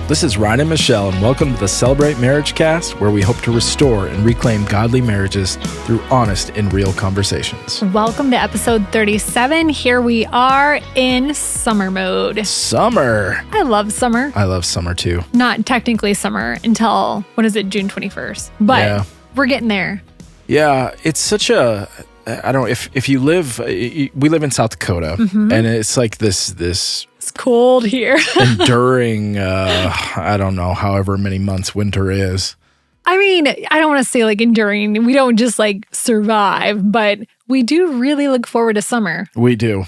This is Ryan and Michelle, and welcome to the Celebrate MarriageCast, where we hope to restore and reclaim godly marriages through honest and real conversations. Welcome to episode 37. Here we are in summer mode. Summer. I love summer. I love summer too. Not technically summer until, June 21st? But we're getting there. Yeah, it's such a... I don't know if you live, we live in South Dakota, and it's like this It's cold here. enduring, I don't know, however many months winter is. I mean, I don't want to say like enduring. We don't just like survive, but we do really look forward to summer. We do.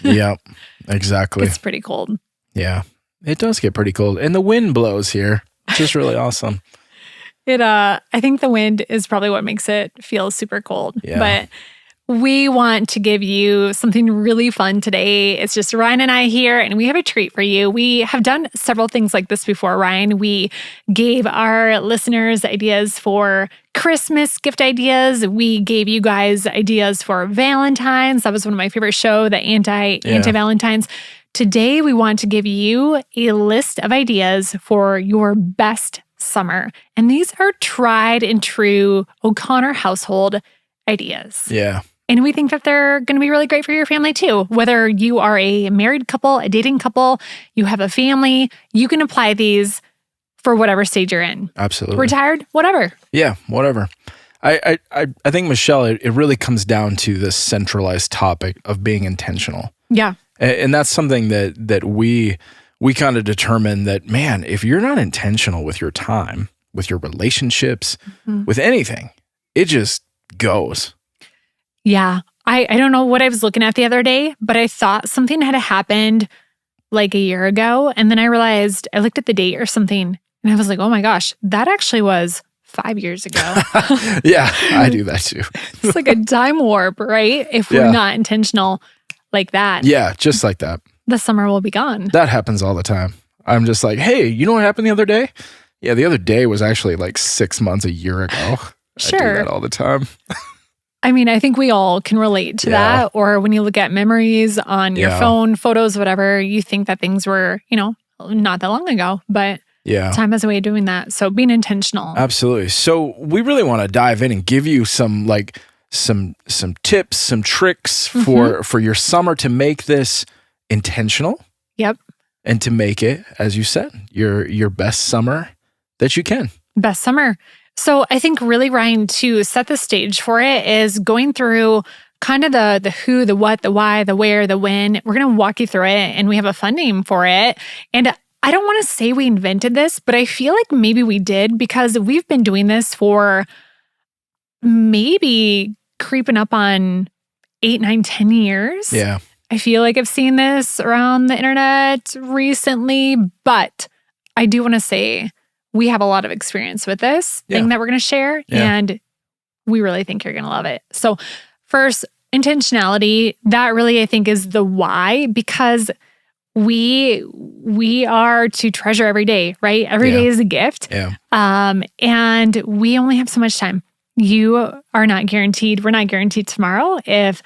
Yep, exactly. It's pretty cold. Yeah, it does get pretty cold, and the wind blows here, which is really awesome. I think the wind is probably what makes it feel super cold. Yeah. But we want to give you something really fun today. It's just Ryan and I here, and we have a treat for you. We have done several things like this before, Ryan. We gave our listeners ideas for Christmas gift ideas. We gave you guys ideas for Valentine's. That was one of my favorite shows, the anti-Valentine's. Today, we want to give you a list of ideas for your best summer. And these are tried and true O'Connor household ideas. Yeah. And we think that they're going to be really great for your family too. Whether you are a married couple, a dating couple, you have a family, you can apply these for whatever stage you're in. Absolutely. Retired, whatever. Yeah, whatever. I think, Michelle, it really comes down to this centralized topic of being intentional. Yeah. And that's something that we kind of determine that, man, if you're not intentional with your time, with your relationships, with anything, it just goes. Yeah. I don't know what I was looking at the other day, but I thought something had happened like a year ago. And then I realized, I looked at the date or something, and I was like, oh my gosh, that actually was 5 years ago. Yeah, I do that too. It's like a time warp, right? If we're not intentional like that. Yeah, just like that. The summer will be gone. That happens all the time. I'm just like, hey, you know what happened the other day? Yeah, the other day was actually like 6 months, a year ago. Sure. I do that all the time. I mean, I think we all can relate to that. Or when you look at memories on your phone, photos, whatever, you think that things were, not that long ago. But time has a way of doing that. So being intentional. Absolutely. So we really want to dive in and give you some tips, some tricks for your summer to make this intentional. Yep. And to make it, as you said, your best summer that you can. Best summer. So I think really, Ryan, to set the stage for it is going through kind of the who, the what, the why, the where, the when. We're going to walk you through it, and we have a fun name for it. And I don't want to say we invented this, but I feel like maybe we did, because we've been doing this for maybe creeping up on 8, 9, 10 years. Yeah. I feel like I've seen this around the internet recently, but I do want to say we have a lot of experience with this thing that we're going to share, and we really think you're going to love it. So first, intentionality, that really I think is the why, because we are to treasure every day, right? Every day is a gift. Yeah. And we only have so much time. You are not guaranteed. We're not guaranteed tomorrow. If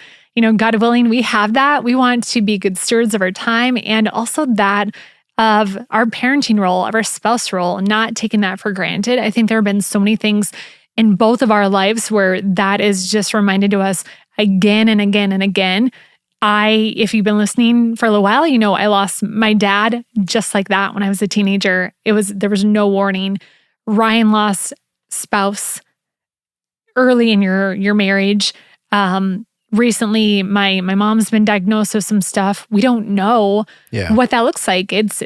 God willing, we have that. We want to be good stewards of our time, and also that of our parenting role, of our spouse role, not taking that for granted. I think there have been so many things in both of our lives where that is just reminded to us again and again and again. If you've been listening for a little while, I lost my dad just like that when I was a teenager. There was no warning. Ryan lost spouse early in your marriage. Recently, my mom's been diagnosed with some stuff. We don't know what that looks like. It's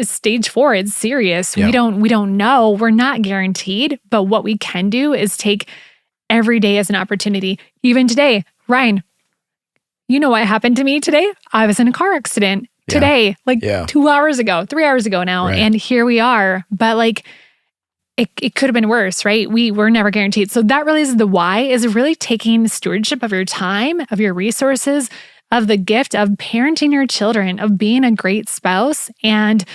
stage 4. It's serious. Yeah. We don't know. We're not guaranteed. But what we can do is take every day as an opportunity. Even today, Ryan, you know what happened to me today? I was in a car accident today, 2 hours ago, 3 hours ago now, and here we are. But it could have been worse, right? We're never guaranteed. So that really is the why, is really taking stewardship of your time, of your resources, of the gift of parenting your children, of being a great spouse, and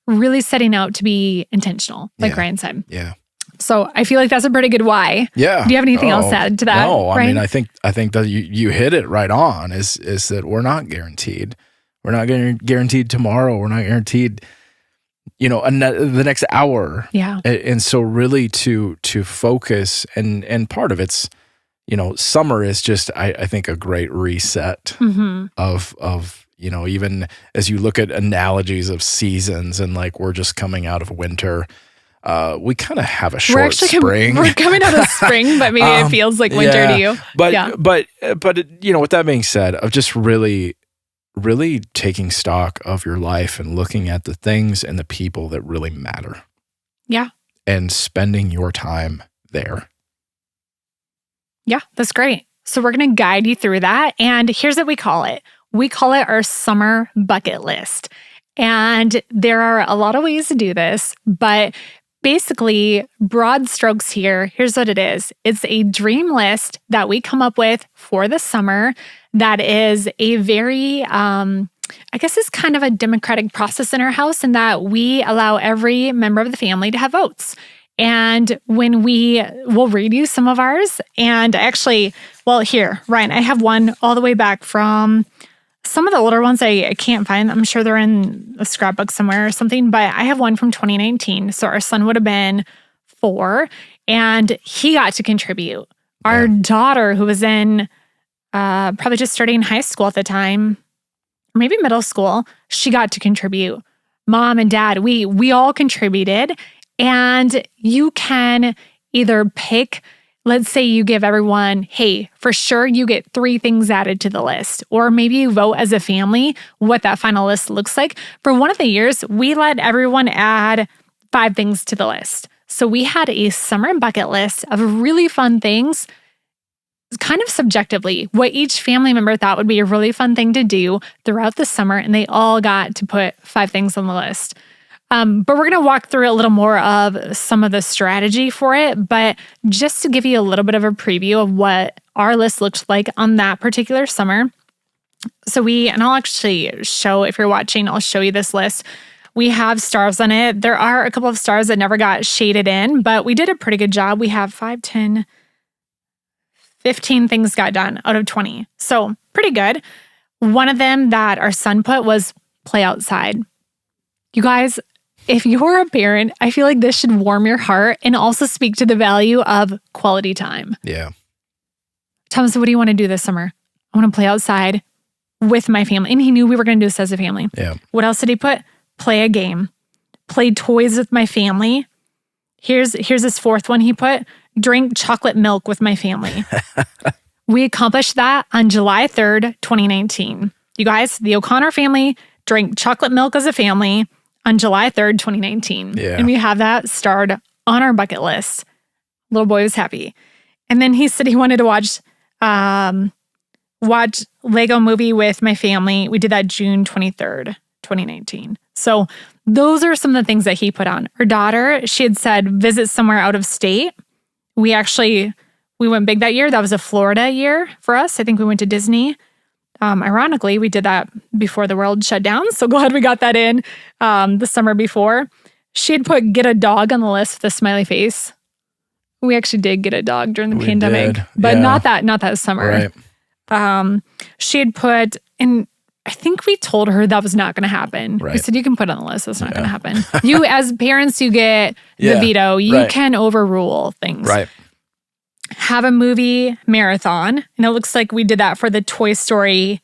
really setting out to be intentional, like Ryan said. Yeah. So I feel like that's a pretty good why. Yeah. Do you have anything else to add to that? No, I Ryan? mean, I think that you hit it right on, is that we're not guaranteed. We're not guaranteed tomorrow. We're not guaranteed the next hour. Yeah. And so really to focus, and part of it's, summer is just, I think, a great reset of even as you look at analogies of seasons, and like we're just coming out of winter. We kind of have a short spring. We're coming out of spring, but maybe it feels like winter to you. But with that being said, of just really taking stock of your life and looking at the things and the people that really matter. Yeah. And spending your time there. Yeah, that's great. So we're going to guide you through that. And here's what we call it. We call it our summer bucket list. And there are a lot of ways to do this, but basically, broad strokes here, here's what it is. It's a dream list that we come up with for the summer that is a very, I guess it's kind of a democratic process in our house, in that we allow every member of the family to have votes. And when we'll read you some of ours. And actually, here, Ryan, I have one all the way back from some of the older ones I can't find. I'm sure they're in a scrapbook somewhere or something, but I have one from 2019. So our son would have been 4, and he got to contribute. Our daughter, who was in probably just starting high school at the time, maybe middle school, she got to contribute. Mom and dad, we all contributed. And you can either pick, let's say you give everyone, hey, for sure you get 3 things added to the list. Or maybe you vote as a family what that final list looks like. For one of the years, we let everyone add 5 things to the list. So we had a summer bucket list of really fun things, kind of subjectively, what each family member thought would be a really fun thing to do throughout the summer. And they all got to put 5 things on the list. But we're going to walk through a little more of some of the strategy for it. But just to give you a little bit of a preview of what our list looked like on that particular summer. So and I'll actually show, if you're watching, I'll show you this list. We have stars on it. There are a couple of stars that never got shaded in, but we did a pretty good job. We have 5, 10, 15 things got done out of 20. So pretty good. One of them that our son put was play outside. You guys, if you're a parent, I feel like this should warm your heart and also speak to the value of quality time. Yeah. Thomas, what do you want to do this summer? I want to play outside with my family. And he knew we were going to do this as a family. Yeah. What else did he put? Play a game. Play toys with my family. Here's this 4th one he put. Drink chocolate milk with my family. We accomplished that on July 3rd, 2019. You guys, the O'Connor family drank chocolate milk as a family on July 3rd, 2019. Yeah. And we have that starred on our bucket list. Little boy was happy. And then he said he wanted to watch Lego Movie with my family. We did that June 23rd, 2019. So those are some of the things that he put on. Our daughter, she had said visit somewhere out of state. We went big that year. That was a Florida year for us. I think we went to Disney. Ironically, we did that before the world shut down. So glad we got that in the summer before. She had put get a dog on the list with a smiley face. We actually did get a dog during the pandemic, but not that summer. Right. She had put, and I think we told her that was not going to happen. Right. We said, you can put it on the list. That's not going to happen. You, as parents, you get the veto. You can overrule things. Right. Have a movie marathon. And it looks like we did that for the Toy Story,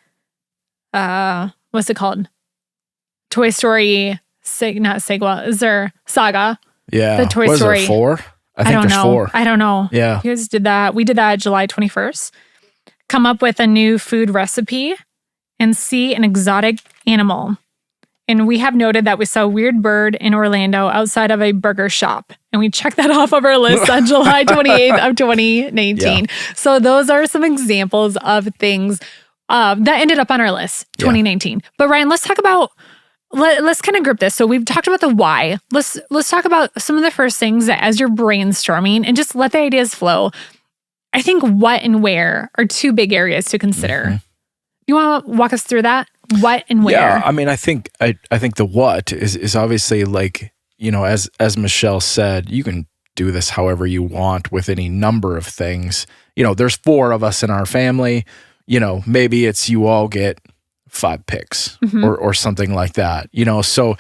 what's it called? Toy Story, not Saga. Is there Saga? Yeah. The Toy Story. Is there 4? I think there's 4. I don't know. Yeah. You guys did that. We did that July 21st. Come up with a new food recipe and see an exotic animal. And we have noted that we saw a weird bird in Orlando outside of a burger shop. And we checked that off of our list on July 28th of 2019. Yeah. So those are some examples of things that ended up on our list, 2019. Yeah. But Ryan, let's talk about, let's kind of group this. So we've talked about the why. Let's talk about some of the first things that as you're brainstorming and just let the ideas flow. I think what and where are 2 big areas to consider. Mm-hmm. You want to walk us through that? What and where? Yeah, I mean, I think the what is obviously like, as Michelle said, you can do this however you want with any number of things. There's 4 of us in our family. Maybe it's you all get 5 picks or something like that. So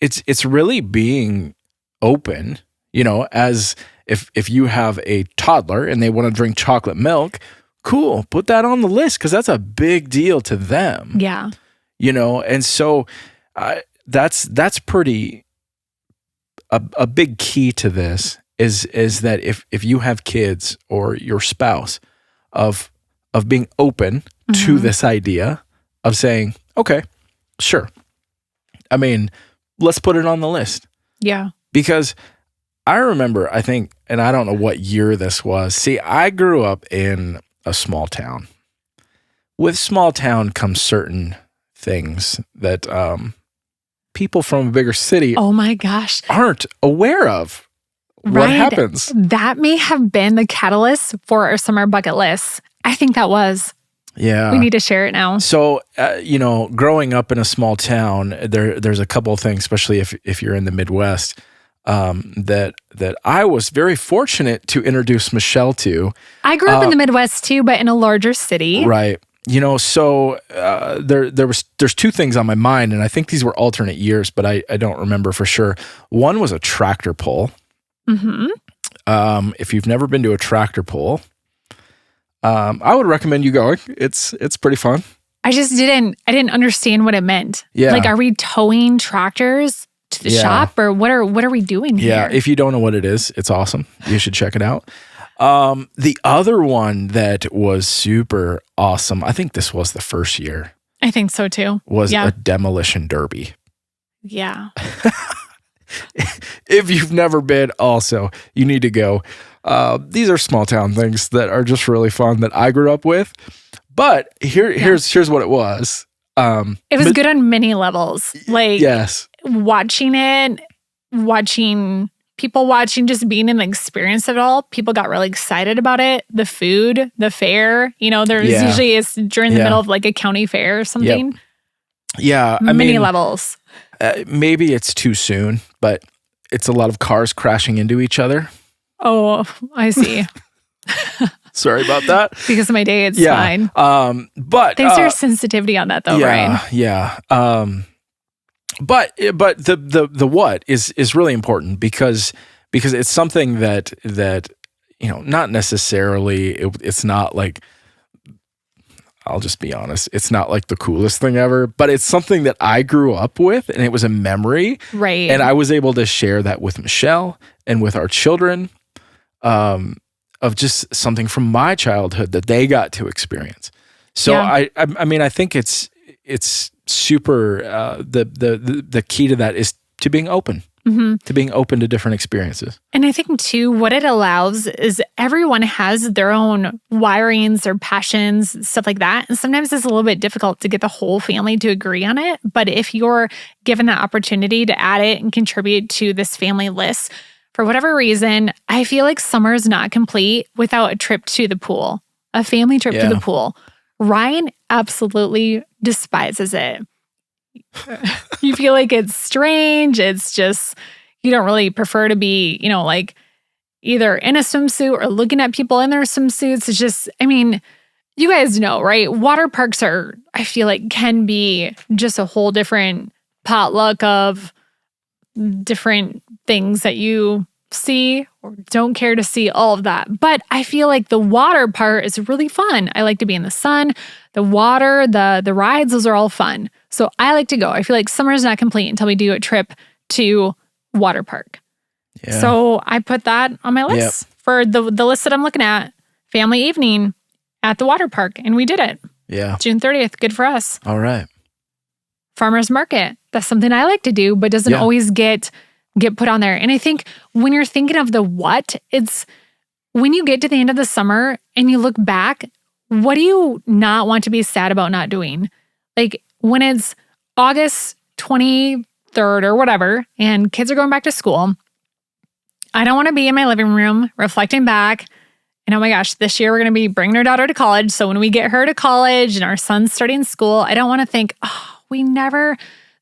it's really being open, as if you have a toddler and they want to drink chocolate milk, cool, put that on the list because that's a big deal to them. Yeah. And so that's pretty a big key to this is that if you have kids or your spouse of being open to this idea of saying, okay, sure. I mean, let's put it on the list. Yeah. Because I remember, I think, and I don't know what year this was. See, I grew up in a small town. With small town comes certain things that people from a bigger city oh my gosh, aren't aware of. What happens? That may have been the catalyst for our summer bucket list. I think that was. Yeah. We need to share it now. So, growing up in a small town, there's a couple of things, especially if you're in the Midwest, that I was very fortunate to introduce Michelle to. I grew up in the Midwest too, but in a larger city. Right. So there's two things on my mind, and I think these were alternate years, but I don't remember for sure. One was a tractor pull. If you've never been to a tractor pull, I would recommend you going. It's pretty fun. I didn't understand what it meant. Yeah. Like, are we towing tractors to the shop, or what are we doing here? Yeah. If you don't know what it is, it's awesome. You should check it out. The other one that was super awesome, I think this was the first year. I think so too. Was a demolition derby. Yeah. If you've never been, also, you need to go. These are small town things that are just really fun that I grew up with. But here's what it was. It was good on many levels. Like, yes, watching people watching, just being in the experience of it all. People got really excited about it. The food, the fair, there's usually it's during the middle of like a county fair or something. Yep. Yeah. Many levels. Maybe it's too soon, but it's a lot of cars crashing into each other. Oh, I see. Sorry about that. Because of my day, it's fine. But thanks for your sensitivity on that though, Ryan. Yeah. But the what is really important because it's something that not necessarily it's not like, I'll just be honest, it's not like the coolest thing ever, but it's something that I grew up with and it was a memory. Right. And I was able to share that with Michelle and with our children, of just something from my childhood that they got to experience. So I mean, I think it's super, the key to that is to being open. To being open to different experiences. And I think too, what it allows is everyone has their own wirings or passions, stuff like that. And sometimes it's a little bit difficult to get the whole family to agree on it. But if you're given that opportunity to add it and contribute to this family list, for whatever reason, I feel like summer is not complete without a trip to the pool, a family trip to the pool. Ryan absolutely despises it. You feel like it's strange. It's just, you don't really prefer to be, like either in a swimsuit or looking at people in their swimsuits. It's just, I mean, you guys know, right? Water parks I feel like can be just a whole different potluck of different things that you see or don't care to see, all of that. But I feel like the water part is really fun. I like to be in the sun, the water, the rides, those are all fun. So I like to go. I feel like summer is not complete until we do a trip to water park. Yeah. So I put that on my list for the list that I'm looking at. Family evening at the water park. And we did it. Yeah. June 30th. Good for us. All right. Farmers market. That's something I like to do, but doesn't always get put on there. And I think when you're thinking of the what, it's when you get to the end of the summer and you look back, what do you not want to be sad about not doing? Like when it's August 23rd or whatever, and kids are going back to school, I don't want to be in my living room reflecting back. And oh my gosh, this year we're going to be bringing our daughter to college. So when we get her to college and our son's starting school, I don't want to think,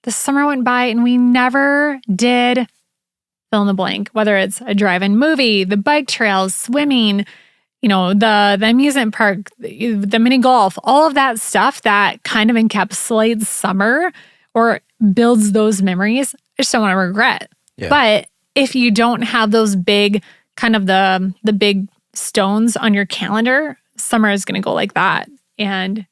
the summer went by and we never did fill in the blank, whether it's a drive-in movie, the bike trails, swimming, the amusement park, the mini golf, all of that stuff that kind of encapsulates summer or builds those memories. I just don't want to regret. Yeah. But if you don't have those big, kind of the big stones on your calendar, summer is going to go like that. And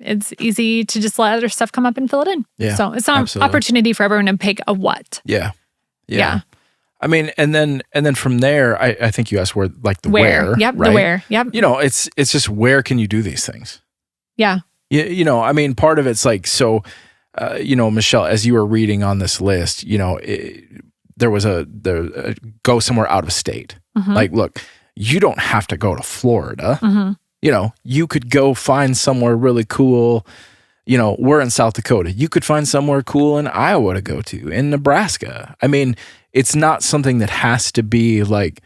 it's easy to just let other stuff come up and fill it in. Yeah, so it's an opportunity for everyone to pick a what. Yeah. I mean, and then from there, I think you asked where, like the where. Yep, right? the where. Yep. It's just where can you do these things? Yeah. I mean, part of it's like, so, Michelle, as you were reading on this list, there was go somewhere out of state. Mm-hmm. Like, look, you don't have to go to Florida. Mm-hmm. You could go find somewhere really cool. We're in South Dakota. You could find somewhere cool in Iowa to go to, in Nebraska. I mean, it's not something that has to be like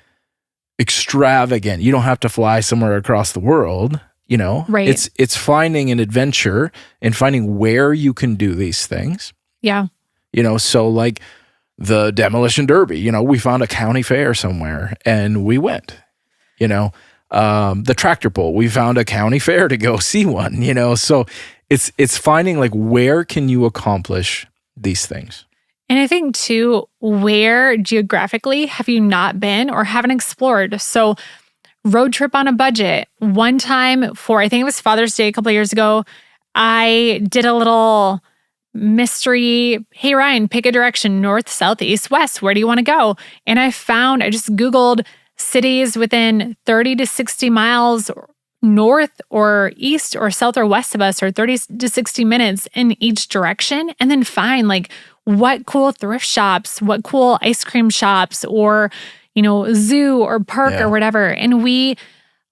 extravagant. You don't have to fly somewhere across the world, Right. It's finding an adventure and finding where you can do these things. Yeah. So like the Demolition Derby, we found a county fair somewhere and we went, the tractor pull, we found a county fair to go see one, so it's finding like, where can you accomplish these things? And I think too, where geographically have you not been or haven't explored? So road trip on a budget. One time I think it was Father's Day a couple of years ago, I did a little mystery, hey Ryan, pick a direction, north, south, east, west, where do you want to go? And I just Googled cities within 30 to 60 miles north or east or south or west of us, or 30 to 60 minutes in each direction, and then find like what cool thrift shops, what cool ice cream shops, or zoo or park or whatever. And we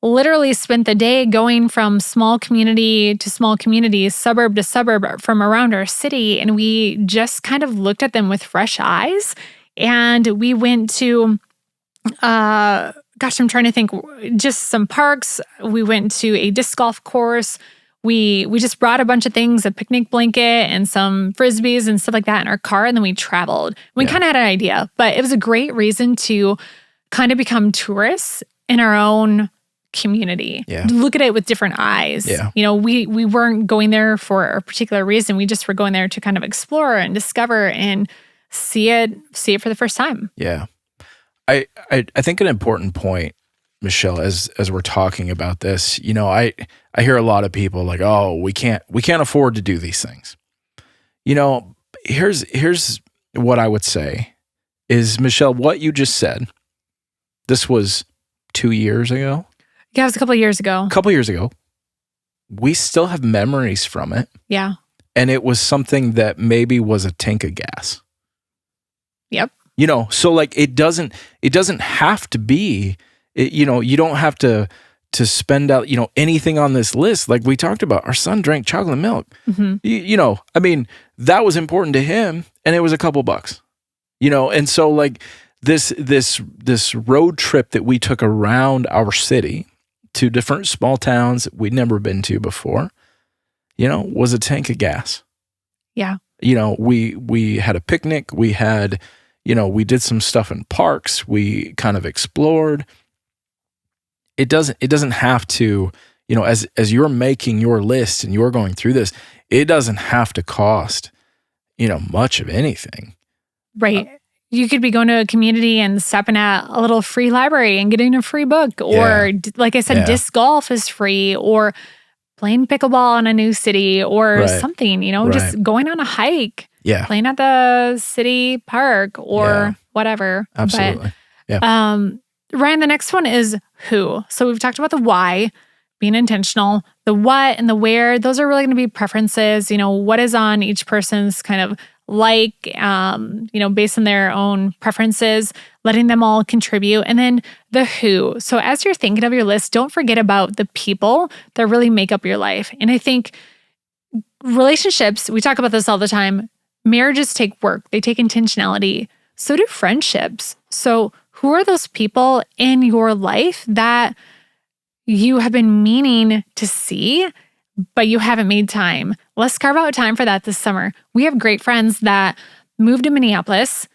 literally spent the day going from small community to small community, suburb to suburb from around our city. And we just kind of looked at them with fresh eyes. And we went to, I'm trying to think, just some parks. We went to a disc golf course. We just brought a bunch of things, a picnic blanket and some Frisbees and stuff like that in our car. And then we traveled. We kind of had an idea, but it was a great reason to kind of become tourists in our own community. Yeah. Look at it with different eyes. Yeah. We weren't going there for a particular reason. We just were going there to kind of explore and discover and see it for the first time. Yeah. I think an important point, Michelle, as we're talking about this, I hear a lot of people like, oh, we can't afford to do these things. Here's what I would say is, Michelle, what you just said, this was 2 years ago. Yeah, it was a couple of years ago. We still have memories from it. Yeah. And it was something that maybe was a tank of gas. Yep. So like it doesn't have to be, you don't have to spend out, anything on this list. Like we talked about, our son drank chocolate milk. Mm-hmm. I mean, that was important to him and it was a couple bucks, and so like this road trip that we took around our city to different small towns that we'd never been to before, was a tank of gas. Yeah. We had a picnic, we had, we did some stuff in parks, we kind of explored. It doesn't have to, as you're making your list and you're going through this, it doesn't have to cost, much of anything. Right. You could be going to a community and stopping at a little free library and getting a free book. Or like I said, disc golf is free, or playing pickleball in a new city or something, just going on a hike. Yeah. Playing at the city park or whatever. Absolutely. But, Ryan, the next one is who. So we've talked about the why, being intentional, the what and the where. Those are really going to be preferences. What is on each person's kind of based on their own preferences, letting them all contribute. And then the who. So as you're thinking of your list, don't forget about the people that really make up your life. And I think relationships, we talk about this all the time. Marriages take work. They take intentionality. So do friendships. So who are those people in your life that you have been meaning to see, but you haven't made time? Let's carve out time for that this summer. We have great friends that moved to Minneapolis,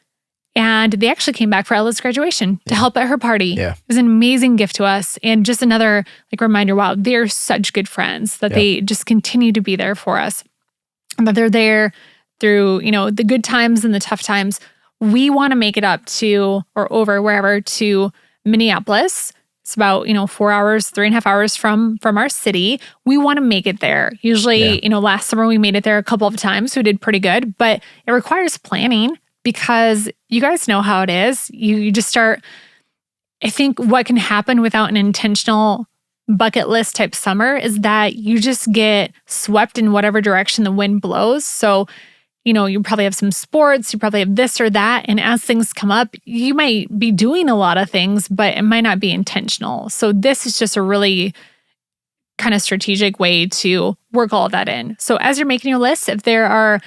and they actually came back for Ella's graduation to help at her party. Yeah. It was an amazing gift to us. And just another reminder, wow, they're such good friends that they just continue to be there for us. And that they're there through, the good times and the tough times. We want to make it up to or over wherever to Minneapolis. It's about, 4 hours, 3.5 hours from our city. We want to make it there. Usually, last summer we made it there a couple of times. So we did pretty good, but it requires planning because you guys know how it is. You just start, I think what can happen without an intentional bucket list type summer is that you just get swept in whatever direction the wind blows. So, you probably have some sports, you probably have this or that. And as things come up, you might be doing a lot of things, but it might not be intentional. So this is just a really kind of strategic way to work all of that in. So as you're making your list, if there are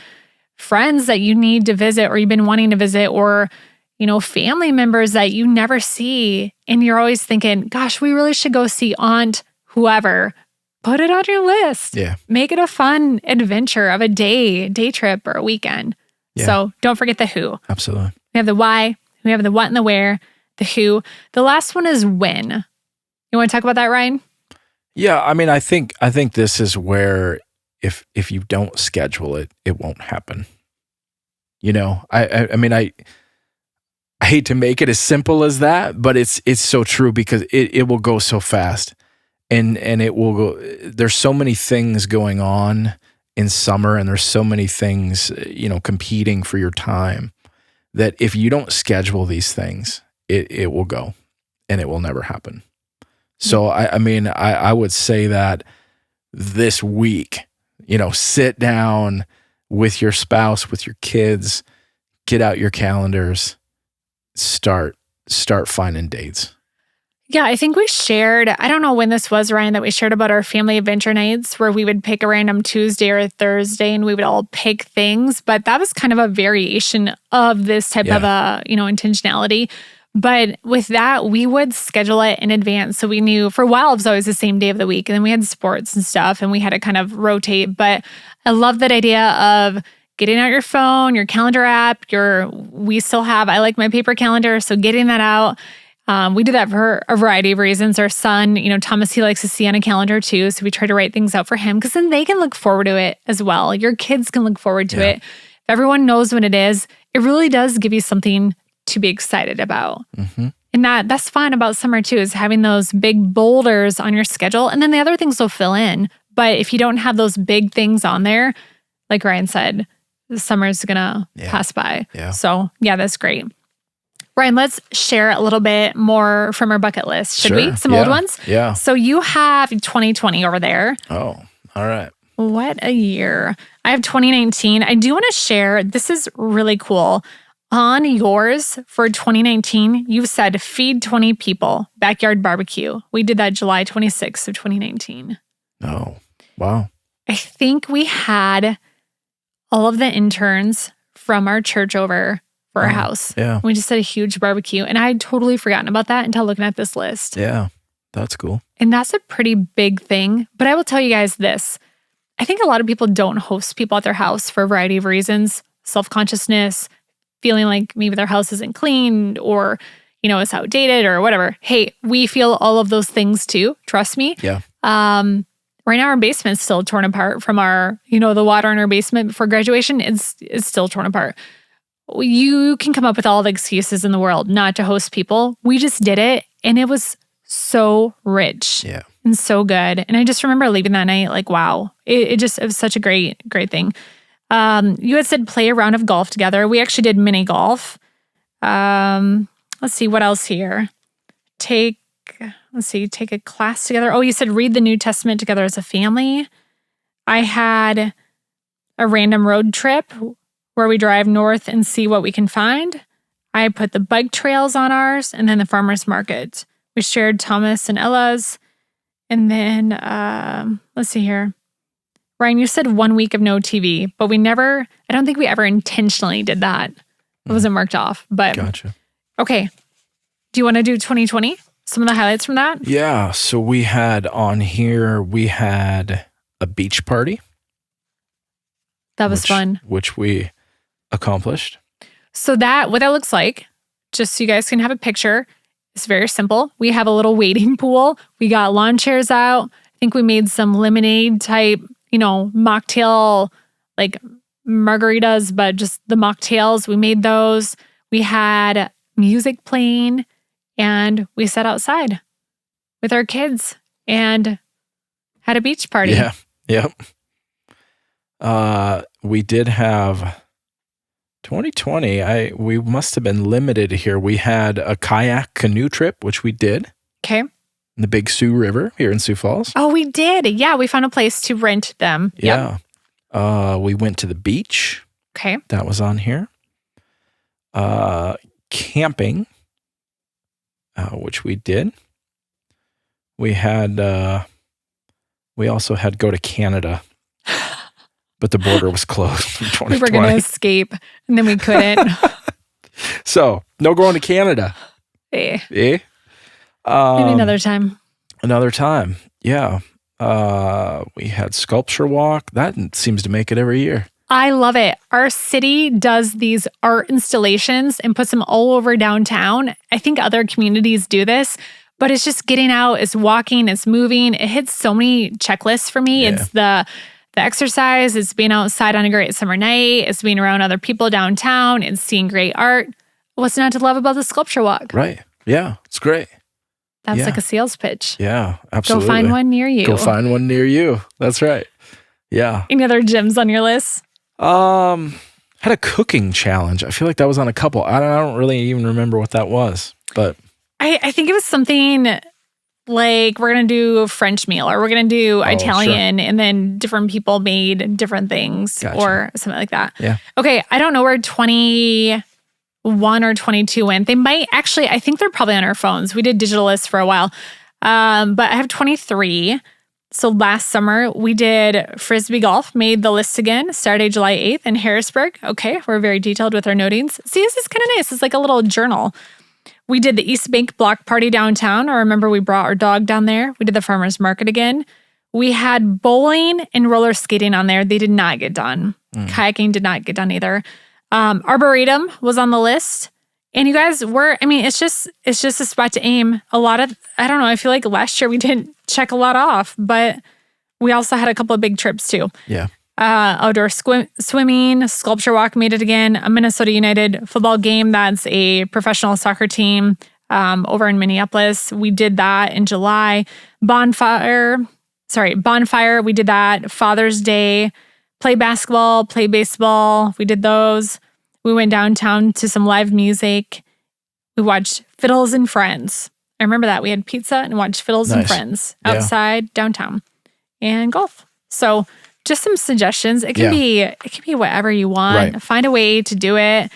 friends that you need to visit or you've been wanting to visit or, family members that you never see, and you're always thinking, gosh, we really should go see Aunt whoever, put it on your list. Yeah. Make it a fun adventure of a day trip or a weekend. Yeah. So don't forget the who. Absolutely. We have the why, we have the what and the where, the who. The last one is when. You want to talk about that, Ryan? Yeah, I think this is where if you don't schedule it, it won't happen. I hate to make it as simple as that, but it's so true because it will go so fast. And it will go, there's so many things going on in summer and there's so many things, competing for your time that if you don't schedule these things, it will go and it will never happen. So I would say that this week, sit down with your spouse, with your kids, get out your calendars, start finding dates. Yeah, I think we shared, I don't know when this was, Ryan, that we shared about our family adventure nights where we would pick a random Tuesday or Thursday and we would all pick things. But that was kind of a variation of this type of intentionality. But with that, we would schedule it in advance. So we knew for a while it was always the same day of the week. And then we had sports and stuff and we had to kind of rotate. But I love that idea of getting out your phone, your calendar app, I like my paper calendar. So getting that out. We do that for a variety of reasons. Our son, Thomas, he likes to see on a calendar too. So we try to write things out for him because then they can look forward to it as well. Your kids can look forward to it. If everyone knows when it is, it really does give you something to be excited about. Mm-hmm. And that's fun about summer too, is having those big boulders on your schedule. And then the other things will fill in. But if you don't have those big things on there, like Ryan said, the summer's going to pass by. Yeah. So that's great. Ryan, let's share a little bit more from our bucket list. Should we? Some old ones? Yeah. So you have 2020 over there. Oh, all right. What a year. I have 2019. I do want to share, this is really cool. On yours for 2019, you said feed 20 people, backyard barbecue. We did that July 26th of 2019. Oh, wow. I think we had all of the interns from our church over for our house. Yeah. We just had a huge barbecue. And I had totally forgotten about that until looking at this list. Yeah, that's cool. And that's a pretty big thing. But I will tell you guys this. I think a lot of people don't host people at their house for a variety of reasons. Self-consciousness, feeling like maybe their house isn't clean or, it's outdated or whatever. Hey, we feel all of those things too. Trust me. Yeah. Right now our basement's still torn apart from our, the water in our basement before graduation is still torn apart. You can come up with all the excuses in the world not to host people. We just did it and it was so rich and so good. And I just remember leaving that night like, wow, it was such a great thing. You had said play a round of golf together. We actually did mini golf. Let's see what else here. Take a class together. Oh, you said read the New Testament together as a family. I had a random road trip where we drive north and see what we can find. I put the bike trails on ours and then the farmer's market. We shared Thomas and Ella's. And then, let's see here. Ryan, you said 1 week of no TV, but I don't think we ever intentionally did that. It wasn't marked off, but. Gotcha. Okay. Do you want to do 2020? Some of the highlights from that? Yeah. So we had on here, a beach party. That was fun. Which we accomplished. So what that looks like, just so you guys can have a picture, it's very simple. We have a little wading pool. We got lawn chairs out. I think we made some lemonade type, mocktail, like margaritas, but just the mocktails. We made those. We had music playing, and we sat outside with our kids and had a beach party. Yeah. Yep. We did have 2020. We must have been limited here. We had a kayak canoe trip, which we did. Okay. In the Big Sioux River here in Sioux Falls. Oh, we did. Yeah, we found a place to rent them. Yeah. Yep. We went to the beach. Okay. That was on here. Camping, which we did. We also had go to Canada, but the border was closed in 2020. We were going to escape, and then we couldn't. So, no going to Canada. Eh. Eh? Maybe another time. Another time, yeah. We had sculpture walk. That seems to make it every year. I love it. Our city does these art installations and puts them all over downtown. I think other communities do this, but it's just getting out, it's walking, it's moving. It hits so many checklists for me. Yeah. It's the exercise, it's being outside on a great summer night, it's being around other people downtown, it's seeing great art. What's not to love about the sculpture walk? Right. Yeah, it's great. That's like a sales pitch. Yeah, absolutely. Go find one near you. Go find one near you. That's right. Yeah. Any other gyms on your list? Had a cooking challenge. I feel like that was on a couple. I don't really even remember what that was, but I think it was something like we're going to do a French meal or we're going to do Italian, and then different people made different things or something like that. Yeah. Okay. I don't know where 21 or 22 went. They might actually, I think they're probably on our phones. We did digital lists for a while. But I have 23. So last summer we did Frisbee golf, made the list again, Saturday, July 8th in Harrisburg. Okay. We're very detailed with our notings. See, this is kind of nice. It's like a little journal. We did the East Bank block party downtown. I remember we brought our dog down there. We did the farmer's market again. We had bowling and roller skating on there. They did not get done. Kayaking did not get done either. Arboretum was on the list. And you guys it's just a spot to aim. A lot of, I don't know, I feel like last year we didn't check a lot off, but we also had a couple of big trips too. Yeah. Outdoor swimming, sculpture walk made it again. A Minnesota United football game. That's a professional soccer team over in Minneapolis. We did that in July. Bonfire. We did that. Father's Day. Play basketball, play baseball. We did those. We went downtown to some live music. We watched Fiddles and Friends. I remember that. We had pizza and watched Fiddles and Friends outside downtown and golf. So just some suggestions. It can be whatever you want. Right. Find a way to do it.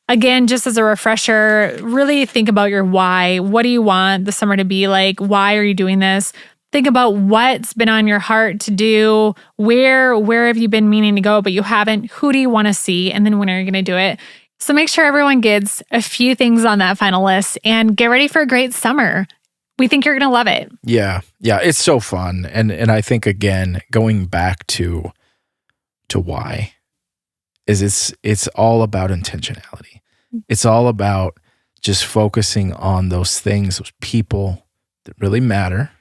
Again, just as a refresher, really think about your why. What do you want the summer to be like? Why are you doing this? Think about what's been on your heart to do. Where have you been meaning to go, but you haven't? Who do you want to see? And then when are you going to do it? So make sure everyone gets a few things on that final list and get ready for a great summer. We think you're going to love it. Yeah. Yeah. It's so fun. And I think, again, going back to why is it's all about intentionality. It's all about just focusing on those things, those people that really matter.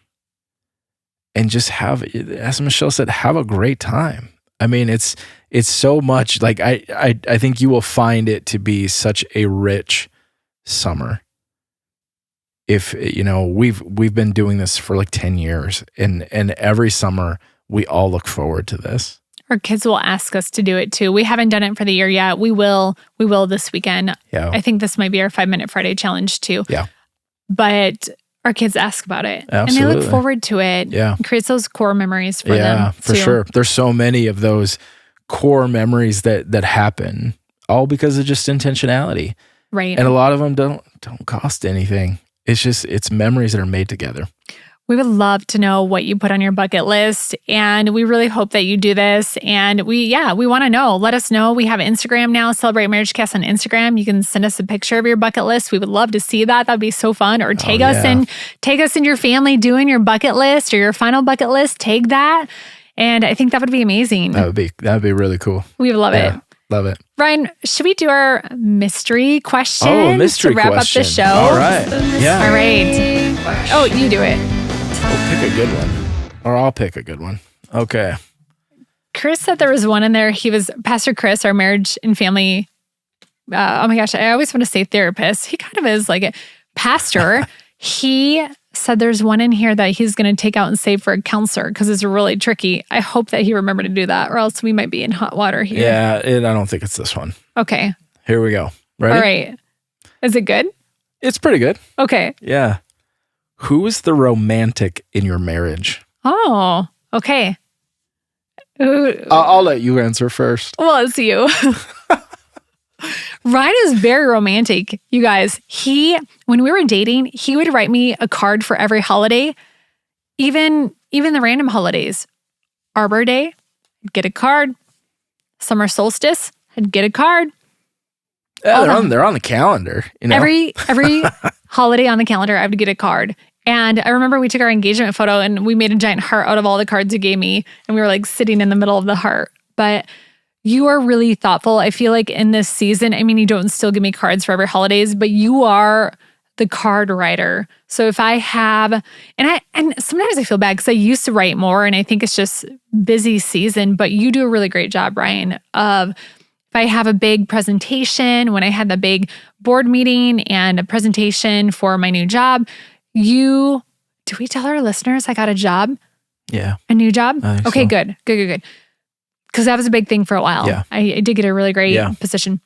And just have, as Michelle said, have a great time. I mean, it's so much like I think you will find it to be such a rich summer. If we've been doing this for like 10 years, and every summer we all look forward to this. Our kids will ask us to do it too. We haven't done it for the year yet. We will this weekend. Yeah. I think this might be our 5-minute Friday challenge too. Yeah. But our kids ask about it. Absolutely. And they look forward to it. Yeah. It creates those core memories for them. Yeah, for sure. There's so many of those core memories that happen, all because of just intentionality. Right. And a lot of them don't cost anything. It's memories that are made together. We would love to know what you put on your bucket list, and we really hope that you do this. And we want to know. Let us know. We have Instagram now, Celebrate MarriageCast on Instagram. You can send us a picture of your bucket list. We would love to see that. That'd be so fun. Or tag us and your family doing your bucket list or your final bucket list. Tag that, and I think that would be amazing. That'd be really cool. We would love it. Love it. Ryan, should we do our mystery question? Oh, mystery to wrap question. up the show? All right. Yeah. All right. Oh, you do it. We'll pick a good one. Or I'll pick a good one. Okay. Chris said there was one in there. He was Pastor Chris, our marriage and family. Oh my gosh, I always want to say therapist. He kind of is like a pastor. He said there's one in here that he's going to take out and save for a counselor because it's really tricky. I hope that he remembered to do that, or else we might be in hot water here. Yeah, I don't think it's this one. Okay. Here we go. Ready? All right. Is it good? It's pretty good. Okay. Yeah. Who is the romantic in your marriage? Oh, okay. I'll let you answer first. Well, it's you. Ryan is very romantic, you guys. When we were dating, he would write me a card for every holiday, even the random holidays. Arbor Day, I'd get a card. Summer solstice, I'd get a card. Yeah, they're on the calendar. You know? Every holiday on the calendar, I would get a card. And I remember we took our engagement photo and we made a giant heart out of all the cards you gave me. And we were like sitting in the middle of the heart. But you are really thoughtful. I feel like in this season, I mean, you don't still give me cards for every holidays, but you are the card writer. So if I have, and sometimes I feel bad because I used to write more and I think it's just busy season, but you do a really great job, Ryan, of if I have a big presentation, when I had the big board meeting and a presentation for my new job, do we tell our listeners I got a job? Yeah. A new job? Okay, so. Good. Because that was a big thing for a while. Yeah. I did get a really great position.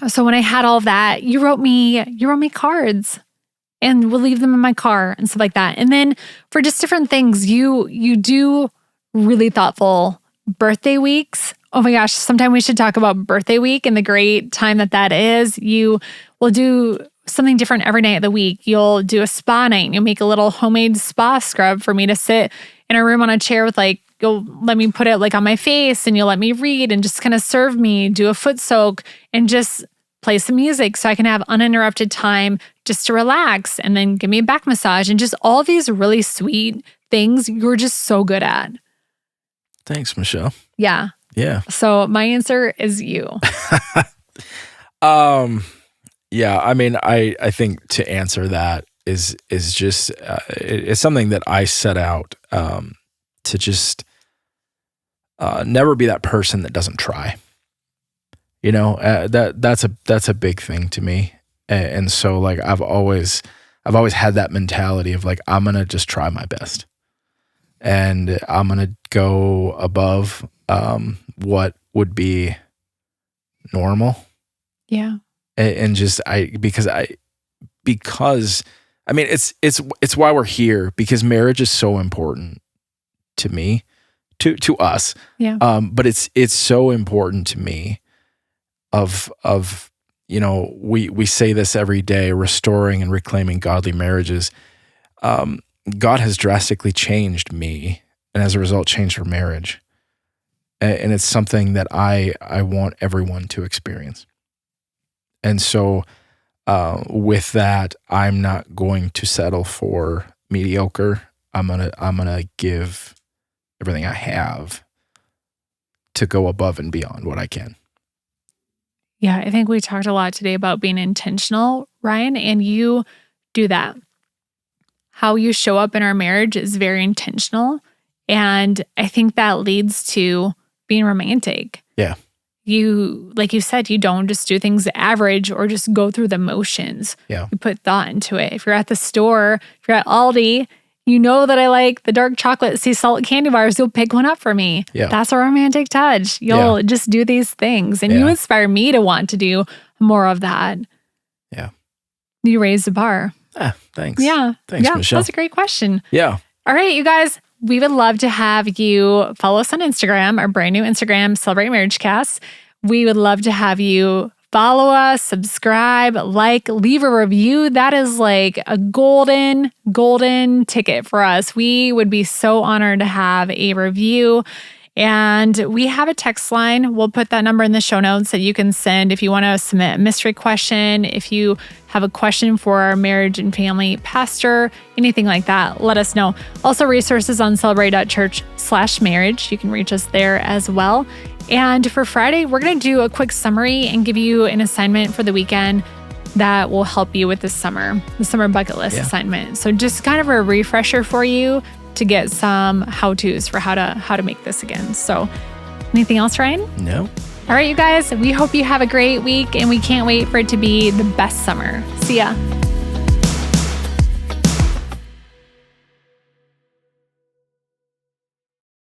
So when I had all of that, you wrote me cards and we'll leave them in my car and stuff like that. And then for just different things, you do really thoughtful birthday weeks. Oh my gosh, sometime we should talk about birthday week and the great time that is. You will do something different every night of the week. You'll do a spa night. You'll make a little homemade spa scrub for me to sit in a room on a chair with you'll let me put it on my face and you'll let me read and just kind of serve me, do a foot soak and just play some music so I can have uninterrupted time just to relax and then give me a back massage and just all these really sweet things you're just so good at. Thanks, Michelle. Yeah. Yeah. So my answer is you. Yeah, I mean, I think to answer that is just it's something that I set out to just never be that person that doesn't try. You know, that's a big thing to me, and so I've always had that mentality of I'm gonna just try my best, and I'm gonna go above what would be normal. Yeah. And just because I mean it's why we're here, because marriage is so important to me, to us. Yeah. But it's so important to me of we say this every day, restoring and reclaiming godly marriages. God has drastically changed me, and as a result changed our marriage. And it's something that I want everyone to experience. And so with that, I'm not going to settle for mediocre. I'm gonna give everything I have to go above and beyond what I can. Yeah, I think we talked a lot today about being intentional, Ryan, and you do that. How you show up in our marriage is very intentional. And I think that leads to being romantic. Yeah. You, like you said, you don't just do things average or just go through the motions. Yeah. You put thought into it. If you're at the store, if you're at Aldi, you know that I like the dark chocolate sea salt candy bars, you'll pick one up for me. Yeah. That's a romantic touch. You'll just do these things. And you inspire me to want to do more of that. Yeah. You raised the bar. Thanks. Yeah. Thanks, Michelle. That's a great question. Yeah. All right, you guys. We would love to have you follow us on Instagram, our brand new Instagram, Celebrate MarriageCast. We would love to have you follow us, subscribe, leave a review. That is like a golden ticket for us. We would be so honored to have a review. And we have a text line. We'll put that number in the show notes that you can send if you want to submit a mystery question, if you have a question for our marriage and family pastor, anything like that, let us know. Also, resources on celebrate.church/marriage. You can reach us there as well. And for Friday, we're going to do a quick summary and give you an assignment for the weekend that will help you with the summer bucket list assignment. So just kind of a refresher for you to get some how-tos for how to make this again. So Anything else, Ryan? No. All right, you guys, we hope you have a great week and we can't wait for it to be the best summer. See ya.